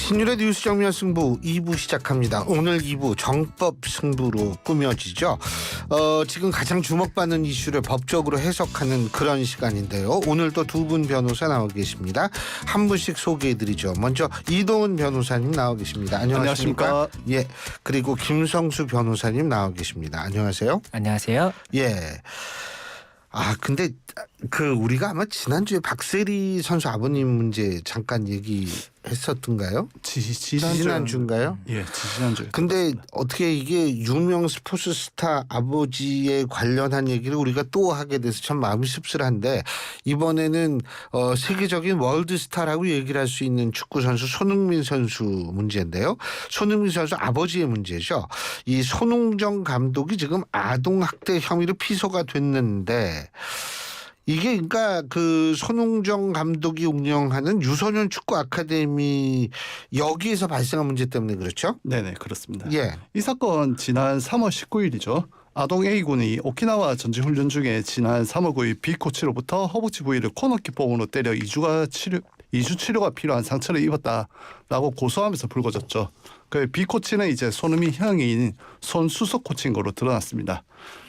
신율의 뉴스 정면 승부 2부 시작합니다. 오늘 2부 정법 승부로 꾸며지죠. 지금 가장 주목받는 이슈를 법적으로 해석하는 그런 시간인데요. 오늘도 두 분 변호사 나와 계십니다. 한 분씩 소개해드리죠. 먼저 이동훈 변호사님 나와 계십니다. 안녕하십니까? 예. 그리고 김성수 변호사님 나와 계십니다. 안녕하세요. 안녕하세요. 예. 근데 우리가 아마 지난주에 박세리 선수 아버님 문제 잠깐 얘기했었던가요? 지난주인가요? 예, 지난주에. 근데 어떻게 이게 유명 스포츠 스타 아버지에 관련한 얘기를 우리가 또 하게 돼서 참 마음이 씁쓸한데, 이번에는 세계적인 월드 스타라고 얘기를 할 수 있는 축구 선수 손흥민 선수 문제인데요. 손흥민 선수 아버지의 문제죠. 이 손흥정 감독이 지금 아동 학대 혐의로 피소가 됐는데, 이게 그러니까 그 손흥정 감독이 운영하는 유소년 축구 아카데미 여기에서 발생한 문제 때문에 그렇죠? 네네, 그렇습니다. 예. 이 사건 지난 3월 19일이죠. 아동 A군이 오키나와 전지훈련 중에 지난 3월 9일 B 코치로부터 허벅지 부위를 코너킥봉으로 때려 2주 치료가 필요한 상처를 입었다라고 고소하면서 불거졌죠. 그 B 코치는 이제 손흥민 형인 손수석 코치인 거로 드러났습니다.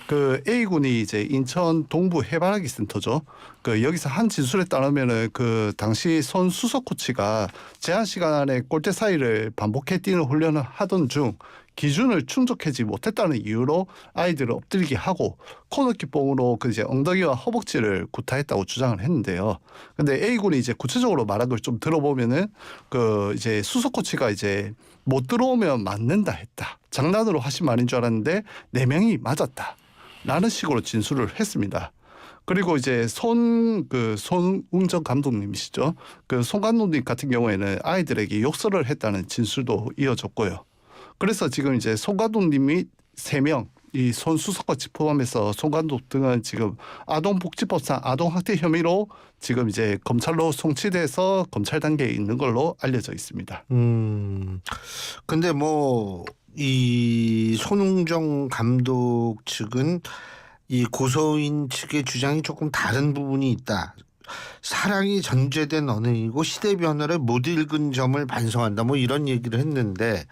그 A군이 이제 인천 동부 해바라기 센터죠. 여기서 한 진술에 따르면은 그 당시 손수석 코치가 제한 시간 안에 골대 사이를 반복해 뛰는 훈련을 하던 중 기준을 충족하지 못했다는 이유로 아이들을 엎드리게 하고 코너킥봉으로 그 이제 엉덩이와 허벅지를 구타했다고 주장을 했는데요. 근데 A군이 이제 구체적으로 말한 걸 좀 들어보면은 그 이제 수석 코치가 이제 못 들어오면 맞는다 했다. 장난으로 하신 말인 줄 알았는데 4명이 맞았다. 라는 식으로 진술을 했습니다. 그리고 이제 손웅정 감독님이시죠. 그 손 감독님 같은 경우에는 아이들에게 욕설을 했다는 진술도 이어졌고요. 그래서 지금 이제 손 감독님이 3명, 이 손수석 코치 포함해서 손 감독 등은 지금 아동복지법상 아동학대 혐의로 지금 이제 검찰로 송치돼서 검찰 단계에 있는 걸로 알려져 있습니다. 근데 이 손흥정 감독 측은 이 고소인 측의 주장이 조금 다른 부분이 있다. 사랑이 전제된 언행이고 시대 변화를 못 읽은 점을 반성한다. 이런 얘기를 했는데,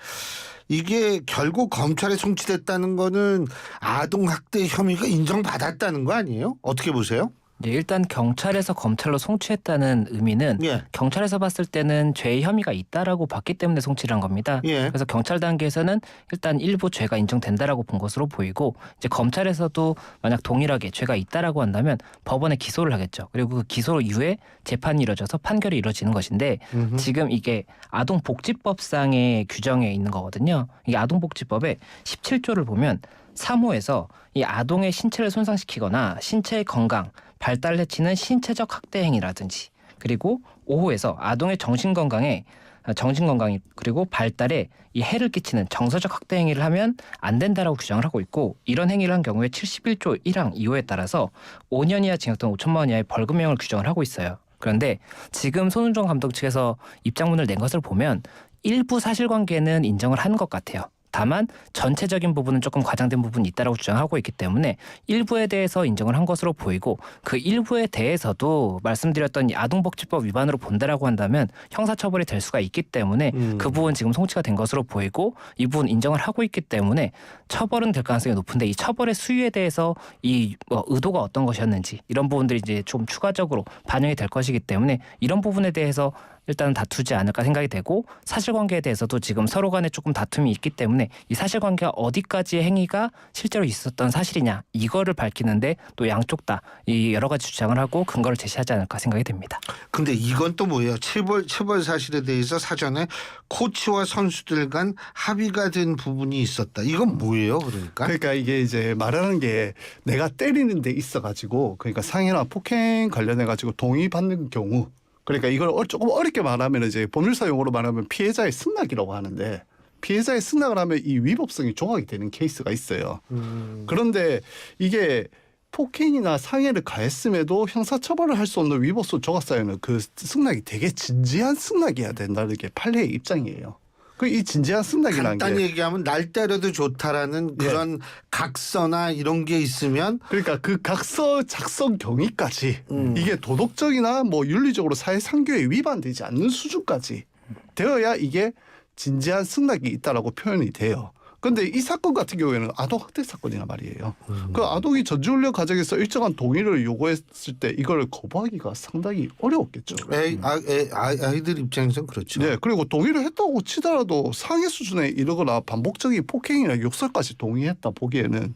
이게 결국 검찰에 송치됐다는 거는 아동학대 혐의가 인정받았다는 거 아니에요? 어떻게 보세요? 네, 일단 경찰에서 검찰로 송치했다는 의미는 경찰에서 봤을 때는 죄의 혐의가 있다라고 봤기 때문에 송치를 한 겁니다. 그래서 경찰 단계에서는 일단 일부 죄가 인정된다라고 본 것으로 보이고, 이제 검찰에서도 만약 동일하게 죄가 있다라고 한다면 법원에 기소를 하겠죠. 그리고 그 기소 이후에 재판이 이루어져서 판결이 이루어지는 것인데, 지금 이게 아동복지법상의 규정에 있는 거거든요. 이게 아동복지법의 17조를 보면 3호에서 이 아동의 신체를 손상시키거나 신체의 건강, 발달을 해치는 신체적 학대 행위라든지, 그리고 5호에서 아동의 정신건강이 그리고 발달에 이 해를 끼치는 정서적 학대 행위를 하면 안 된다라고 규정을 하고 있고, 이런 행위를 한 경우에 71조 1항 2호에 따라서 5년 이하 징역 또는 5천만 원 이하의 벌금형을 규정을 하고 있어요. 그런데 지금 손흥정 감독 측에서 입장문을 낸 것을 보면 일부 사실관계는 인정을 한 것 같아요. 다만 전체적인 부분은 조금 과장된 부분이 있다고 주장하고 있기 때문에 일부에 대해서 인정을 한 것으로 보이고, 그 일부에 대해서도 말씀드렸던 이 아동복지법 위반으로 본다라고 한다면 형사처벌이 될 수가 있기 때문에 그 부분 지금 송치가 된 것으로 보이고, 이 부분 인정을 하고 있기 때문에 처벌은 될 가능성이 높은데, 이 처벌의 수위에 대해서 이 의도가 어떤 것이었는지 이런 부분들이 이제 좀 추가적으로 반영이 될 것이기 때문에 이런 부분에 대해서 일단은 다투지 않을까 생각이 되고, 사실관계에 대해서도 지금 서로 간에 조금 다툼이 있기 때문에 이 사실관계가 어디까지의 행위가 실제로 있었던 사실이냐, 이거를 밝히는데 또 양쪽 다 이 여러 가지 주장을 하고 근거를 제시하지 않을까 생각이 됩니다. 근데 이건 또 뭐예요? 체벌 사실에 대해서 사전에 코치와 선수들 간 합의가 된 부분이 있었다. 이건 뭐예요, 그러니까? 그러니까 이게 이제 말하는 게 내가 때리는 데 있어가지고, 그러니까 상해나 폭행 관련해가지고 동의받는 경우, 그러니까 이걸 조금 어렵게 말하면 이제 법률사 용어로 말하면 피해자의 승낙이라고 하는데, 피해자의 승낙을 하면 이 위법성이 조각이 되는 케이스가 있어요. 그런데 이게 폭행이나 상해를 가했음에도 형사처벌을 할 수 없는 위법성 조각사유는 그 승낙이 되게 진지한 승낙이어야 된다는 게 판례의 입장이에요. 이 진지한 승낙이라는 게, 간단히 얘기하면 날 때려도 좋다라는 그런 각서나 이런 게 있으면, 그러니까 그 각서 작성 경위까지 이게 도덕적이나 윤리적으로 사회상규에 위반되지 않는 수준까지 되어야 이게 진지한 승낙이 있다라고 표현이 돼요. 근데 이 사건 같은 경우에는 아동학대 사건이란 말이에요. 그 아동이 전지훈련 과정에서 일정한 동의를 요구했을 때 이걸 거부하기가 상당히 어려웠겠죠. 아이들 입장에서는 그렇죠. 네, 그리고 동의를 했다고 치더라도 상해 수준에 이르거나 반복적인 폭행이나 욕설까지 동의했다 보기에는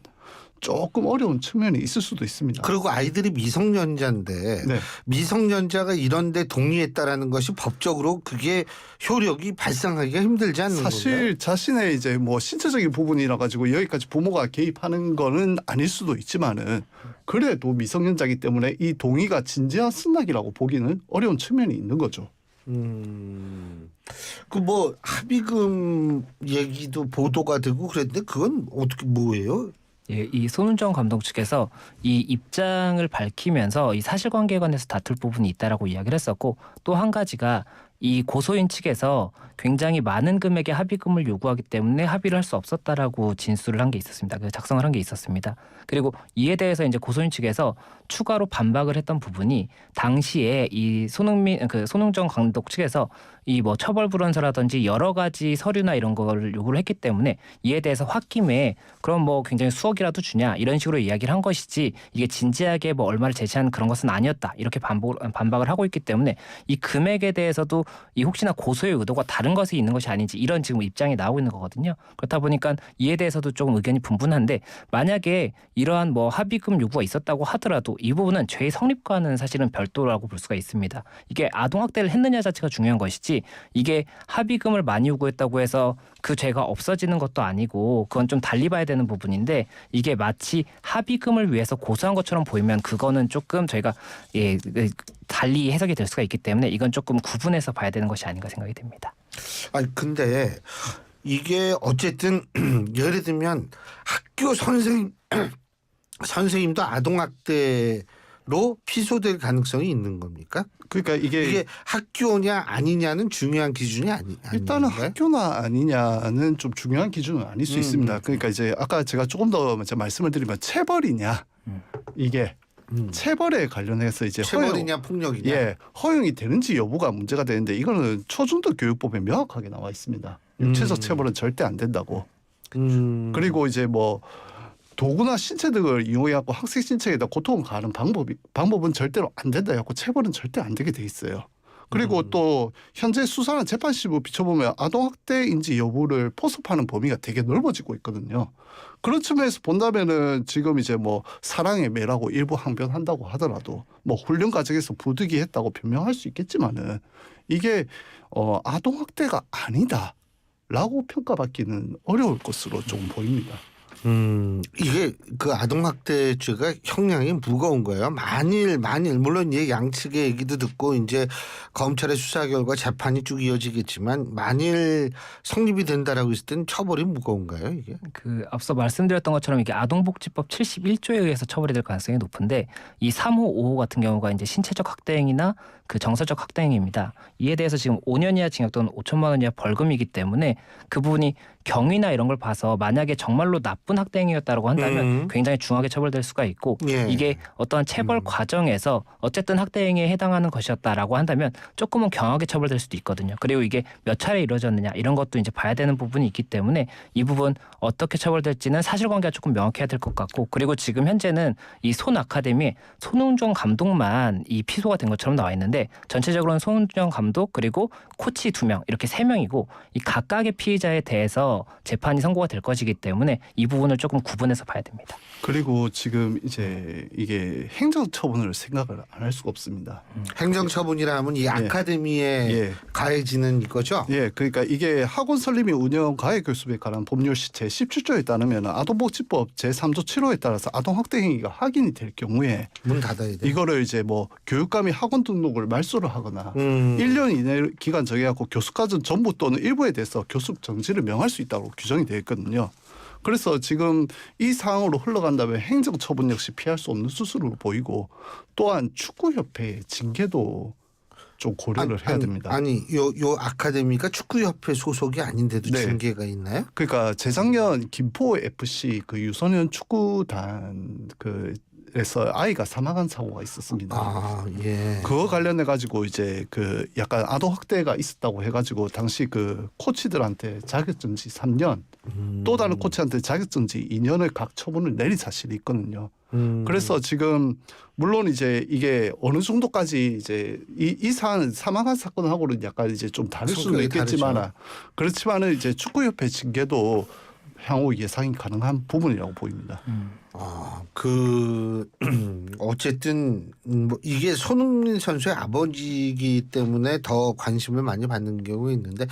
조금 어려운 측면이 있을 수도 있습니다. 그리고 아이들이 미성년자인데 네. 미성년자가 이런데 동의했다라는 것이 법적으로 그게 효력이 발생하기가 힘들지 않는 건가요? 사실 자신의 이제 뭐 신체적인 부분이라 가지고 여기까지 부모가 개입하는 거는 아닐 수도 있지만은 그래도 미성년자이기 때문에 이 동의가 진지한 승낙이라고 보기는 어려운 측면이 있는 거죠. 그 뭐 합의금 얘기도 보도가 되고 그랬는데 그건 어떻게 뭐예요? 예, 이 손은정 감독 측에서 이 입장을 밝히면서 이 사실관계에 관해서 다툴 부분이 있다라고 이야기를 했었고 또 한 가지가 이 고소인 측에서 굉장히 많은 금액의 합의금을 요구하기 때문에 합의를 할 수 없었다라고 진술을 한 게 있었습니다. 그 작성을 한 게 있었습니다. 그리고 이에 대해서 이제 고소인 측에서 추가로 반박을 했던 부분이 당시에 이 손흥정 감독 측에서 이 뭐 처벌 불원서라든지 여러 가지 서류나 이런 걸 요구를 했기 때문에 이에 대해서 홧김에 그럼 뭐 굉장히 수억이라도 주냐 이런 식으로 이야기를 한 것이지 이게 진지하게 뭐 얼마를 제시한 그런 것은 아니었다 이렇게 반박을 하고 있기 때문에 이 금액에 대해서도 이 혹시나 고소의 의도가 다른 것이 있는 것이 아닌지 이런 지금 입장이 나오고 있는 거거든요. 그렇다 보니까 이에 대해서도 조금 의견이 분분한데 만약에 이러한 뭐 합의금 요구가 있었다고 하더라도 이 부분은 죄의 성립과는 사실은 별도라고 볼 수가 있습니다. 이게 아동학대를 했느냐 자체가 중요한 것이지 이게 합의금을 많이 요구했다고 해서 그 죄가 없어지는 것도 아니고 그건 좀 달리 봐야 되는 부분인데 이게 마치 합의금을 위해서 고소한 것처럼 보이면 그거는 조금 저희가 달리 해석이 될 수가 있기 때문에 이건 조금 구분해서 봐야 되는 것이 아닌가 생각이 됩니다. 아니 근데 이게 어쨌든 예를 들면 학교 선생님도 아동학대로 피소될 가능성이 있는 겁니까? 그러니까 이게 학교냐 아니냐는 중요한 기준이 일단은 아닌가요? 학교나 아니냐는 좀 중요한 기준은 아닐 수 있습니다. 그러니까 이제 아까 제가 조금 더 말씀을 드리면 체벌이냐 이게 체벌에 관련해서 이제 체벌이냐 폭력이냐 허용이 되는지 여부가 문제가 되는데 이거는 초중등 교육법에 명확하게 나와 있습니다. 육체적 체벌은 절대 안 된다고. 그리고 이제 뭐 도구나 신체 등을 이용해갖고 학생 신체에다 고통을 가하는 방법은 절대로 안 된다 해갖고 체벌은 절대 안 되게 돼 있어요. 그리고 또 현재 수사나 재판심을 비춰보면 아동학대인지 여부를 포섭하는 범위가 되게 넓어지고 있거든요. 그런 측면에서 본다면은 지금 이제 뭐 사랑의 매라고 일부 항변한다고 하더라도 뭐 훈련 과정에서 부득이했다고 변명할 수 있겠지만은 이게 아동학대가 아니다라고 평가받기는 어려울 것으로 좀 보입니다. 이게 그 아동학대죄가 형량이 무거운 거예요. 만일 물론 이제 양측의 얘기도 듣고 이제 검찰의 수사 결과 재판이 쭉 이어지겠지만 만일 성립이 된다라고 했을 때는 처벌이 무거운가요, 이게? 그 앞서 말씀드렸던 것처럼 이게 아동복지법 71조에 의해서 처벌이 될 가능성이 높은데 이 3호, 5호 같은 경우가 이제 신체적 학대 행위나 그 정서적 학대 행위입니다. 이에 대해서 지금 5년 이하 징역 또는 5천만 원 이하 벌금이기 때문에 그 부분이 경위나 이런 걸 봐서 만약에 정말로 나쁜 학대 행위였다고 한다면 굉장히 중하게 처벌될 수가 있고 이게 어떠한 체벌 과정에서 어쨌든 학대 행위에 해당하는 것이었다라고 한다면 조금은 경하게 처벌될 수도 있거든요. 그리고 이게 몇 차례 이루어졌느냐 이런 것도 이제 봐야 되는 부분이 있기 때문에 이 부분 어떻게 처벌될지는 사실관계가 조금 명확해야 될 것 같고 그리고 지금 현재는 이 손 아카데미 손흥정 감독만 이 피소가 된 것처럼 나와 있는데 전체적으로는 손흥정 감독 그리고 코치 2명 이렇게 3명이고 이 각각의 피해자에 대해서 재판이 선고가 될 것이기 때문에 이 부분을 조금 구분해서 봐야 됩니다. 그리고 지금 이제 이게 행정처분을 생각을 안 할 수가 없습니다. 행정처분이라 하면 이 아카데미에 가해지는 이거죠? 예, 그러니까 이게 학원 설립 및 운영 가해 교습에 관한 법률 제17조에 따르면 아동복지법 제3조 7호에 따라서 아동학대 행위가 확인이 될 경우에 문 닫아야 돼. 이거를 이제 뭐 교육감 및 학원 등록을 말소를 하거나 1년 이내 기간 정해갖고 교습과정 전부 또는 일부에 대해서 교습 정지를 명할 수 있다고 규정이 되어 있거든요. 그래서 지금 이 상황으로 흘러간다면 행정처분 역시 피할 수 없는 수순으로 보이고 또한 축구협회의 징계도 좀 고려를 해야 됩니다. 아니 요 아카데미가 축구협회 소속이 아닌데도 징계가 있나요? 그러니까 재작년 김포 FC 그 유소년 축구단 그 호텔에서 아이가 사망한 사고가 있었습니다. 아, 예. 그거 관련해 가지고 이제 그 약간 아동 학대가 있었다고 해가지고 당시 그 코치들한테 자격정지 3년, 또 다른 코치한테 자격정지 2년을 각 처분을 내린 사실이 있거든요. 그래서 지금 물론 이제 이게 어느 정도까지 이제 이 사망한 사건하고는 약간 이제 좀 다를 수는 있겠지만 그렇지만은 이제 축구협회 징계도 향후 예상이 가능한 부분이라고 보입니다. 어쨌든 뭐 이게 손흥민 선수의 아버지이기 때문에 더 관심을 많이 받는 경우가 있는데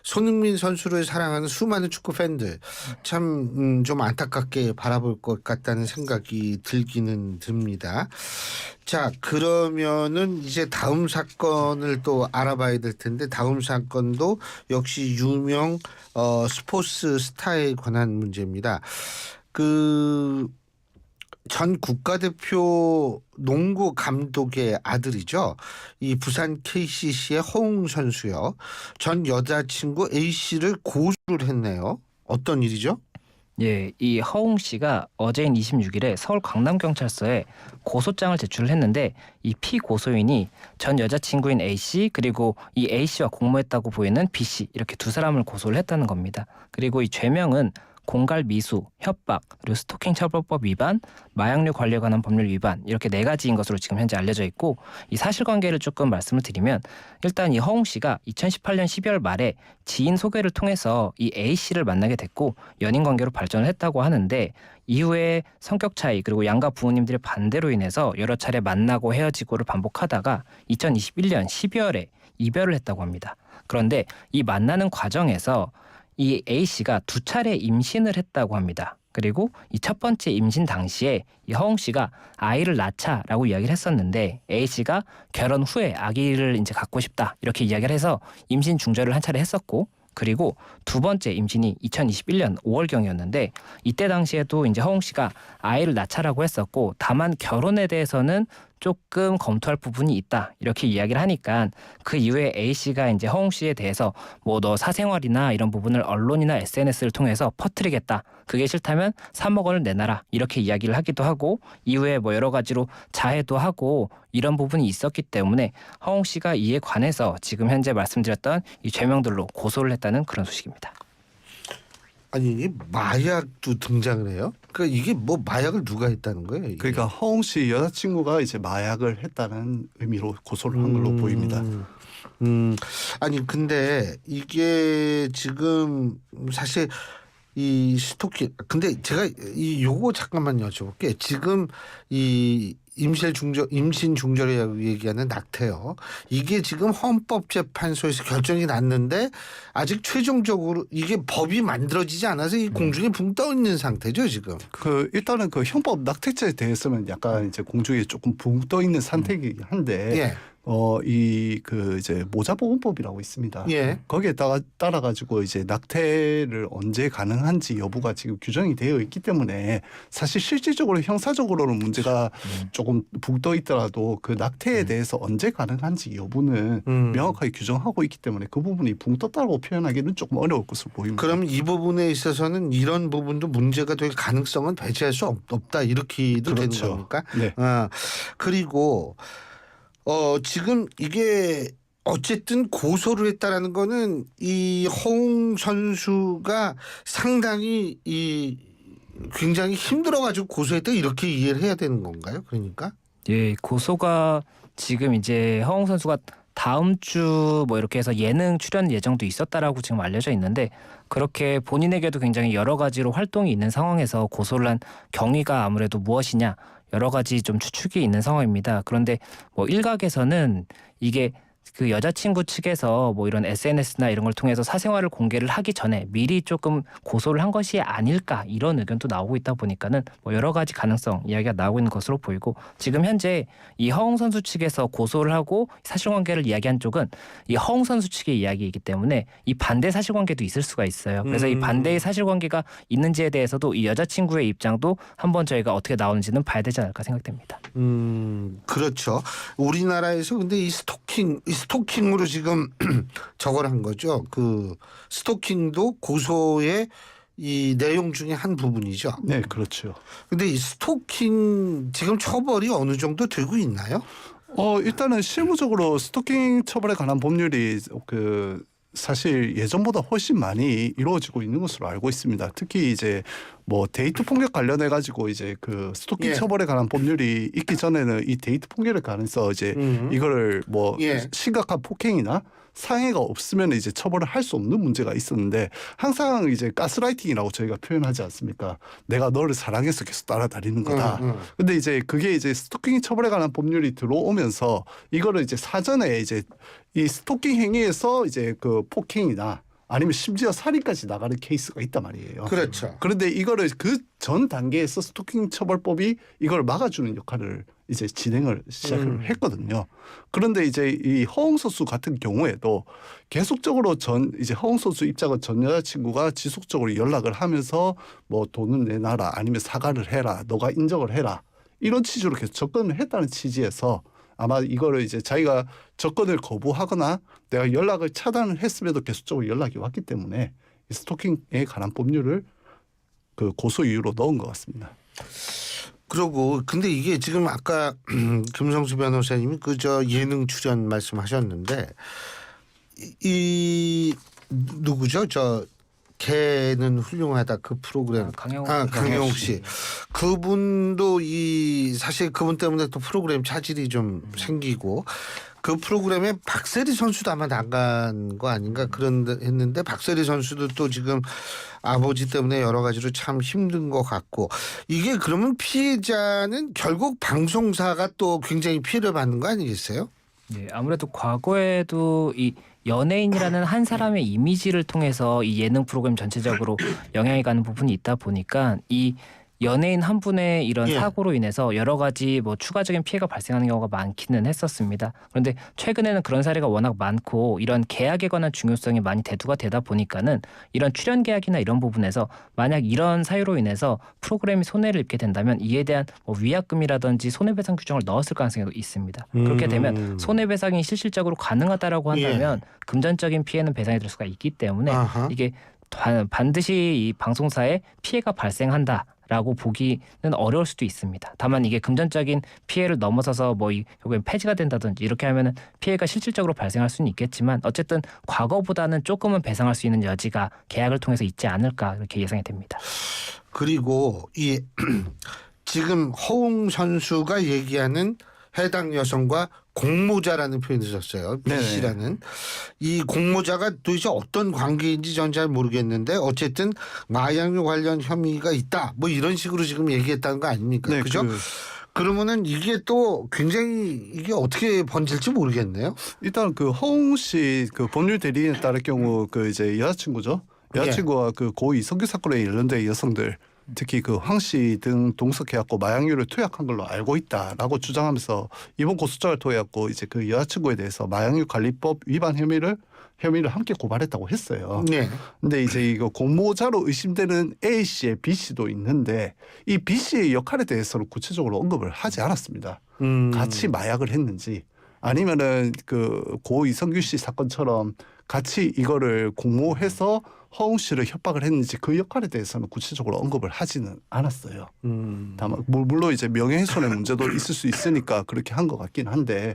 손흥민 선수를 사랑하는 수많은 축구 팬들 참 좀 안타깝게 바라볼 것 같다는 생각이 들기는 듭니다. 자, 그러면은 이제 다음 사건을 또 알아봐야 될 텐데 다음 사건도 역시 유명 스포츠 스타에 관한 문제입니다. 그 전 국가대표 농구 감독의 아들이죠. 이 부산 KCC의 허웅 선수요. 전 여자친구 A 씨를 고소를 했네요. 어떤 일이죠? 예, 이 허웅 씨가 어제인 26일에 서울 강남경찰서에 고소장을 제출을 했는데 이 피고소인이 전 여자친구인 A 씨 그리고 이 A 씨와 공모했다고 보이는 B 씨 이렇게 두 사람을 고소를 했다는 겁니다. 그리고 이 죄명은 공갈 미수, 협박, 그리고 스토킹 처벌법 위반, 마약류 관리에 관한 법률 위반 이렇게 4가지인 것으로 지금 현재 알려져 있고 이 사실관계를 조금 말씀을 드리면 일단 이 허웅 씨가 2018년 12월 말에 지인 소개를 통해서 이 A 씨를 만나게 됐고 연인 관계로 발전을 했다고 하는데 이후에 성격 차이 그리고 양가 부모님들의 반대로 인해서 여러 차례 만나고 헤어지고를 반복하다가 2021년 12월에 이별을 했다고 합니다. 그런데 이 만나는 과정에서 이 A 씨가 2차례 임신을 했다고 합니다. 그리고 이 첫 번째 임신 당시에 이 허웅 씨가 아이를 낳자라고 이야기를 했었는데 A 씨가 결혼 후에 아기를 이제 갖고 싶다 이렇게 이야기를 해서 임신 중절을 한 차례 했었고 그리고 두 번째 임신이 2021년 5월경이었는데 이때 당시에도 이제 허웅 씨가 아이를 낳자라고 했었고 다만 결혼에 대해서는 조금 검토할 부분이 있다 이렇게 이야기를 하니까 그 이후에 A 씨가 이제 허웅 씨에 대해서 뭐 너 사생활이나 이런 부분을 언론이나 SNS를 통해서 퍼뜨리겠다. 그게 싫다면 3억 원을 내놔라 이렇게 이야기를 하기도 하고 이후에 뭐 여러 가지로 자해도 하고 이런 부분이 있었기 때문에 허웅 씨가 이에 관해서 지금 현재 말씀드렸던 이 죄명들로 고소를 했다는 그런 소식입니다. 아니 이게 마약도 등장을 해요? 그러니까 이게 뭐 마약을 누가 했다는 거예요? 이게? 그러니까 허웅 씨 여자친구가 이제 마약을 했다는 의미로 고소를 한 걸로 보입니다. 아니 근데 이게 지금 사실 이 스토킹 근데 제가 이 요거 잠깐만 여쭤볼게. 지금 이 임신 중절이라고 얘기하는 낙태요. 이게 지금 헌법재판소에서 결정이 났는데 아직 최종적으로 이게 법이 만들어지지 않아서 이 공중에 붕 떠 있는 상태죠 지금. 그 일단은 그 형법 낙태죄에 대해서는 약간 이제 공중에 조금 붕 떠 있는 상태이긴 한데. 예. 이 그 이제 모자보건법이라고 있습니다. 예. 거기에 따라 가지고 이제 낙태를 언제 가능한지 여부가 지금 규정이 되어 있기 때문에 사실 실질적으로 형사적으로는 문제가 조금 붕떠 있더라도 그 낙태에 대해서 언제 가능한지 여부는 명확하게 규정하고 있기 때문에 그 부분이 붕 떴다고 표현하기는 조금 어려울 것으로 보입니다. 그럼 이 부분에 있어서는 이런 부분도 문제가 될 가능성은 배제할 수 없다 이렇게도 그렇죠. 되는 겁니까? 네. 그리고 지금 이게 어쨌든 고소를 했다라는 거는 이 허웅 선수가 상당히 굉장히 힘들어가지고 고소했다 이렇게 이해를 해야 되는 건가요? 그러니까? 예, 고소가 지금 이제 허웅 선수가 다음 주 뭐 이렇게 해서 예능 출연 예정도 있었다라고 지금 알려져 있는데 그렇게 본인에게도 굉장히 여러 가지로 활동이 있는 상황에서 고소를 한 경위가 아무래도 무엇이냐 여러 가지 좀 추측이 있는 상황입니다. 그런데 뭐 일각에서는 이게 그 여자친구 측에서 뭐 이런 SNS나 이런 걸 통해서 사생활을 공개를 하기 전에 미리 조금 고소를 한 것이 아닐까 이런 의견도 나오고 있다 보니까는 뭐 여러 가지 가능성 이야기가 나오고 있는 것으로 보이고 지금 현재 이 허웅 선수 측에서 고소를 하고 사실관계를 이야기한 쪽은 이 허웅 선수 측의 이야기이기 때문에 이 반대 사실관계도 있을 수가 있어요. 그래서 이 반대의 사실관계가 있는지에 대해서도 이 여자친구의 입장도 한번 저희가 어떻게 나오는지는 봐야 되지 않을까 생각됩니다. 그렇죠. 우리나라에서 근데 이 스토킹으로 지금 저걸 한 거죠. 그 스토킹도 고소에 이 내용 중에 한 부분이죠. 네, 그렇죠. 근데 이 스토킹 지금 처벌이 어느 정도 되고 있나요? 일단은 실무적으로 스토킹 처벌에 관한 법률이 사실 예전보다 훨씬 많이 이루어지고 있는 것으로 알고 있습니다. 특히 이제 뭐 데이트 폭력 관련해 가지고 이제 그 스토킹 처벌에 관한 법률이 있기 전에는 이 데이트 폭력에 관해서 이제 이거를 뭐 심각한 폭행이나 상해가 없으면 이제 처벌을 할 수 없는 문제가 있었는데 항상 이제 가스라이팅이라고 저희가 표현하지 않습니까? 내가 너를 사랑해서 계속 따라다니는 거다. 근데 이제 그게 이제 스토킹 처벌에 관한 법률이 들어오면서 이거를 이제 사전에 이제 이 스토킹 행위에서 이제 그 폭행이나 아니면 심지어 살인까지 나가는 케이스가 있단 말이에요. 그렇죠. 그런데 이거를 그 전 단계에서 스토킹 처벌법이 이걸 막아주는 역할을 이제 진행을 시작을 했거든요. 그런데 이제 이 허웅 선수 같은 경우에도 계속적으로 이제 허웅 선수 입장은 전 여자친구가 지속적으로 연락을 하면서 뭐 돈을 내놔라 아니면 사과를 해라 너가 인정을 해라 이런 취지로 계속 접근을 했다는 취지에서 아마 이거를 이제 자기가 접근을 거부하거나 내가 연락을 차단을 했음에도 계속적으로 연락이 왔기 때문에 이 스토킹에 관한 법률을 그 고소 이유로 넣은 것 같습니다. 그러고 근데 이게 지금 아까 김성수 변호사님이 그저 예능 출연 말씀하셨는데 이 누구죠? 저 걔는 훌륭하다 그 프로그램 강영욱 씨 그분도 이 사실 그분 때문에 또 프로그램 차질이 좀 생기고 그 프로그램에 박세리 선수도 아마 나간 거 아닌가 그런 했는데 박세리 선수도 또 지금 아버지 때문에 여러 가지로 참 힘든 것 같고 이게 그러면 피해자는 결국 방송사가 또 굉장히 피해를 받는 거 아니겠어요? 네, 아무래도 과거에도 이 연예인이라는 한 사람의 이미지를 통해서 이 예능 프로그램 전체적으로 영향이 가는 부분이 있다 보니까 이 연예인 한 분의 이런 사고로 인해서 여러 가지 뭐 추가적인 피해가 발생하는 경우가 많기는 했었습니다. 그런데 최근에는 그런 사례가 워낙 많고 이런 계약에 관한 중요성이 많이 대두가 되다 보니까는 이런 출연 계약이나 이런 부분에서 만약 이런 사유로 인해서 프로그램이 손해를 입게 된다면 이에 대한 뭐 위약금이라든지 손해배상 규정을 넣었을 가능성이 있습니다. 그렇게 되면 손해배상이 실질적으로 가능하다라고 한다면 금전적인 피해는 배상이 될 수가 있기 때문에 이게 반드시 이 방송사에 피해가 발생한다. 라고 보기는 어려울 수도 있습니다. 다만 이게 금전적인 피해를 넘어서서 뭐 결국엔 폐지가 된다든지 이렇게 하면은 피해가 실질적으로 발생할 수는 있겠지만 어쨌든 과거보다는 조금은 배상할 수 있는 여지가 계약을 통해서 있지 않을까 이렇게 예상이 됩니다. 그리고 이 지금 허웅 선수가 얘기하는 해당 여성과 공모자라는 표현을 썼어요. B씨라는. 이 공모자가 도대체 어떤 관계인지 전 잘 모르겠는데 어쨌든 마약류 관련 혐의가 있다. 뭐 이런 식으로 지금 얘기했다는 거 아닙니까? 네, 그죠? 그러면은 이게 또 굉장히 이게 어떻게 번질지 모르겠네요. 일단 그 허웅 씨 그 법률 대리인에 따를 경우 그 이제 여자친구죠. 여자친구와 그 고 이성규 사건에 관련된 여성들 특히 그 황 씨 등 동석해갖고 마약류를 투약한 걸로 알고 있다라고 주장하면서 이번 고소장을 통해갖고 이제 그 여자친구에 대해서 마약류 관리법 위반 혐의를 함께 고발했다고 했어요. 네. 근데 이제 이거 공모자로 의심되는 A 씨의 B 씨도 있는데 이 B 씨의 역할에 대해서는 구체적으로 언급을 하지 않았습니다. 같이 마약을 했는지 아니면은 그 고 이성규 씨 사건처럼 같이 이거를 공모해서 허웅 씨를 협박을 했는지 그 역할에 대해서는 구체적으로 언급을 하지는 않았어요. 다만 물론 이제 명예훼손의 문제도 있을 수 있으니까 그렇게 한 것 같긴 한데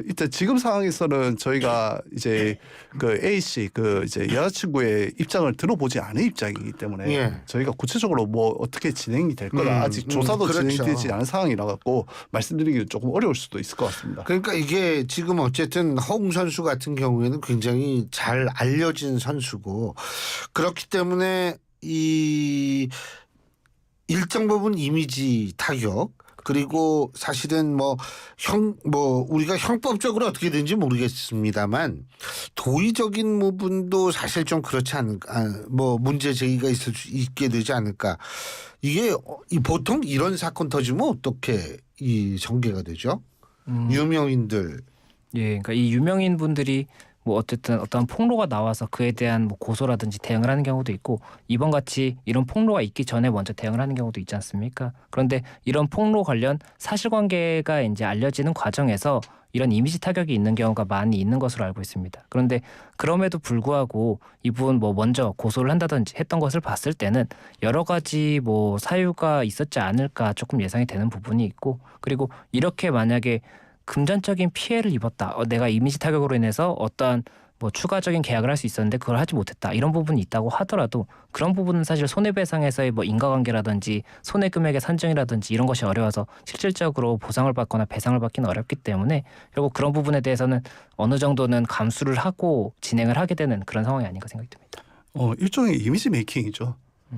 일단 지금 상황에서는 저희가 이제 그 A 씨 그 이제 여자친구의 입장을 들어보지 않은 입장이기 때문에 저희가 구체적으로 뭐 어떻게 진행이 될 거다 아직 조사도 진행되지 않은 상황이라 갖고 말씀드리기는 조금 어려울 수도 있을 것 같습니다. 그러니까 이게 지금 어쨌든 허웅 선수 같은 경우에는 굉장히 잘 알려진 선수고 그렇기 때문에 이 일정 부분 이미지 타격 그리고 사실은 뭐 우리가 형법적으로 어떻게 되는지 모르겠습니다만 도의적인 부분도 사실 좀 그렇지 않을까 뭐 문제 제기가 있게 되지 않을까 이게 보통 이런 사건 터지면 어떻게 이 전개가 되죠? 유명인들 그러니까 이 유명인 분들이 뭐 어쨌든 어떤 폭로가 나와서 그에 대한 뭐 고소라든지 대응을 하는 경우도 있고 이번 같이 이런 폭로가 있기 전에 먼저 대응을 하는 경우도 있지 않습니까? 그런데 이런 폭로 관련 사실관계가 이제 알려지는 과정에서 이런 이미지 타격이 있는 경우가 많이 있는 것으로 알고 있습니다. 그런데 그럼에도 불구하고 이분 뭐 먼저 고소를 한다든지 했던 것을 봤을 때는 여러 가지 뭐 사유가 있었지 않을까 조금 예상이 되는 부분이 있고 그리고 이렇게 만약에 금전적인 피해를 입었다. 내가 이미지 타격으로 인해서 어떠한 뭐 추가적인 계약을 할 수 있었는데 그걸 하지 못했다. 이런 부분이 있다고 하더라도 그런 부분은 사실 손해배상에서의 뭐 인과관계라든지 손해금액의 산정이라든지 이런 것이 어려워서 실질적으로 보상을 받거나 배상을 받기는 어렵기 때문에 결국 그런 부분에 대해서는 어느 정도는 감수를 하고 진행을 하게 되는 그런 상황이 아닌가 생각이 듭니다. 일종의 이미지 메이킹이죠.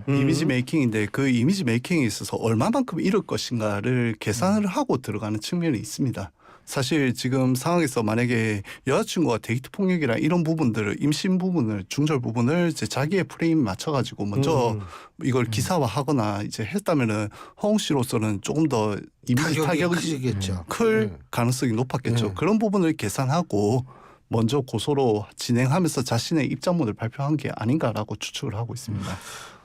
이미지 메이킹인데 그 이미지 메이킹에 있어서 얼마만큼 잃을 것인가를 계산을 하고 들어가는 측면이 있습니다. 사실 지금 상황에서 만약에 여자친구가 데이트 폭력이나 이런 부분들을 임신 부분을 중절 부분을 이제 자기의 프레임 맞춰가지고 먼저 이걸 기사화하거나 이제 했다면은 허웅 씨로서는 조금 더 이미지 타격이 클 가능성이 높았겠죠. 그런 부분을 계산하고 먼저 고소로 진행하면서 자신의 입장문을 발표한 게 아닌가라고 추측을 하고 있습니다.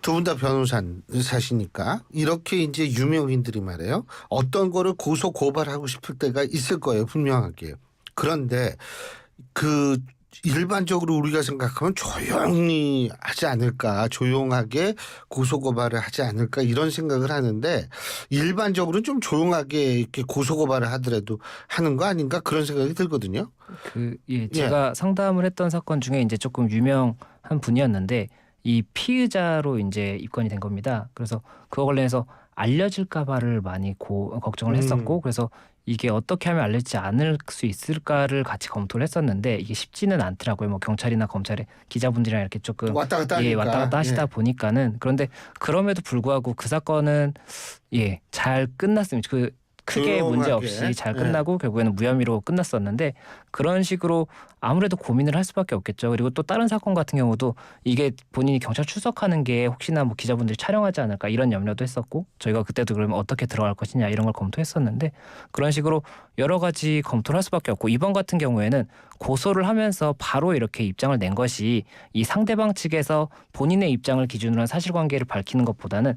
두 분 다 변호사시니까 이렇게 이제 유명인들이 말해요. 어떤 거를 고소 고발하고 싶을 때가 있을 거예요. 분명하게. 그런데 그 일반적으로 우리가 생각하면 조용히 하지 않을까, 조용하게 고소 고발을 하지 않을까 이런 생각을 하는데 일반적으로는 좀 조용하게 이렇게 고소 고발을 하더라도 하는 거 아닌가 그런 생각이 들거든요. 제가 상담을 했던 사건 중에 이제 조금 유명한 분이었는데 이 피의자로 이제 입건이 된 겁니다. 그래서 그거 관련해서 알려질까봐를 많이 걱정을 했었고 그래서 이게 어떻게 하면 알려지지 않을 수 있을까를 같이 검토를 했었는데 이게 쉽지는 않더라고요. 뭐 경찰이나 검찰의 기자분들이랑 이렇게 조금 왔다 갔다 하시다 보니까는 그런데 그럼에도 불구하고 그 사건은 잘 끝났습니다. 크게 문제 없이 잘 끝나고 결국에는 무혐의로 끝났었는데 그런 식으로 아무래도 고민을 할 수밖에 없겠죠. 그리고 또 다른 사건 같은 경우도 이게 본인이 경찰 출석하는 게 혹시나 뭐 기자분들이 촬영하지 않을까 이런 염려도 했었고 저희가 그때도 그러면 어떻게 들어갈 것이냐 이런 걸 검토했었는데 그런 식으로 여러 가지 검토를 할 수밖에 없고 이번 같은 경우에는 고소를 하면서 바로 이렇게 입장을 낸 것이 이 상대방 측에서 본인의 입장을 기준으로 한 사실관계를 밝히는 것보다는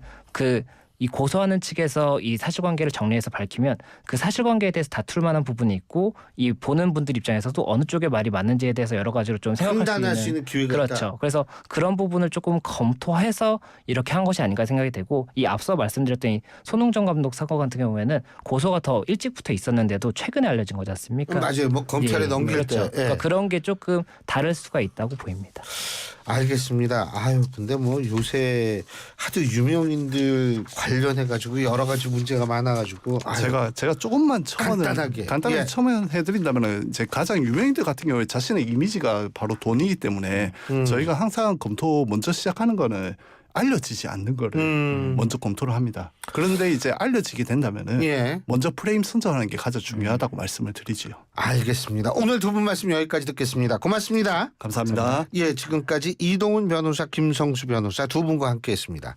이 고소하는 측에서 이 사실관계를 정리해서 밝히면 그 사실관계에 대해서 다툴 만한 부분이 있고 이 보는 분들 입장에서도 어느 쪽의 말이 맞는지에 대해서 여러 가지로 좀 생각할 수 있는 기회가 그렇죠. 있다. 그래서 그런 부분을 조금 검토해서 이렇게 한 것이 아닌가 생각이 되고 이 앞서 말씀드렸던 이 손흥정 감독 사건 같은 경우에는 고소가 더 일찍부터 있었는데도 최근에 알려진 거지 않습니까? 맞아요. 뭐 검찰에 넘길 그렇죠. 때. 그러니까 그런 게 조금 다를 수가 있다고 보입니다. 알겠습니다. 근데 뭐 요새 하도 유명인들 관련해 가지고 여러 가지 문제가 많아 가지고 제가 조금만 간단하게 첨언해 드린다면은 이제 가장 유명인들 같은 경우에 자신의 이미지가 바로 돈이기 때문에 저희가 항상 검토 먼저 시작하는 거는 알려지지 않는 거를 먼저 검토를 합니다. 그런데 이제 알려지게 된다면은 먼저 프레임 선정하는 게 가장 중요하다고 말씀을 드리지요. 알겠습니다. 오늘 두 분 말씀 여기까지 듣겠습니다. 고맙습니다. 감사합니다. 지금까지 이동훈 변호사, 김성수 변호사 두 분과 함께했습니다.